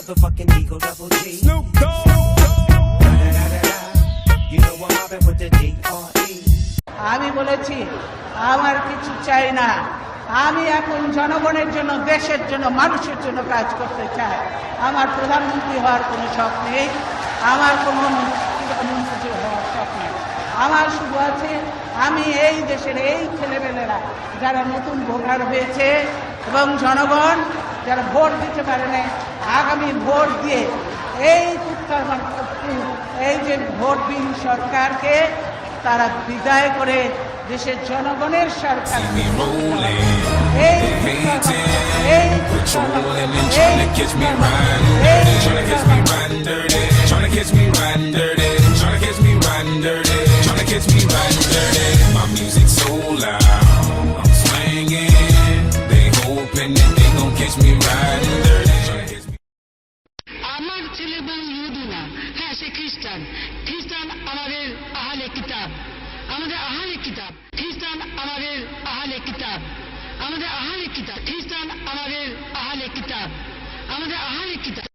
motherfucking Eagle Double G. Snoop Dogg. You know I'm mobbing with the D.R.E. আমি বলেছি আমার কিছু চাই না, আমি এখন জনগণের জন্য, দেশের জন্য, মানুষের জন্য কাজ করতে চাই। আমার প্রধানমন্ত্রী হওয়ার কোনো শখ নেই, আমার কোনো মন্ত্রী হওয়ার শখ নেই। আমার শুধু আছে আমি এই দেশের এই ছেলেমেয়েরা যারা নতুন ভোটার হয়েছে এবং জনগণ যারা ভোট দিতে পারে না, আগামী ভোট দিয়ে এই এই যে ভোটবিহীন সরকারকে তারা বিদায় করে দেশের জনগণের সরকার আমার ছেলে বউ ইহুদি না, হ্যাঁ সে খ্রিস্টান। খ্রিস্টান আমাদের আহলে কিতাব, আমাদের আহলে কিতাব। খ্রিস্টান আমাদের আহলে কিতাব, আমাদের আহলে কিতাব। খ্রিস্টান আমাদের আহলে কিতাব, আমাদের আহলে কিতাব।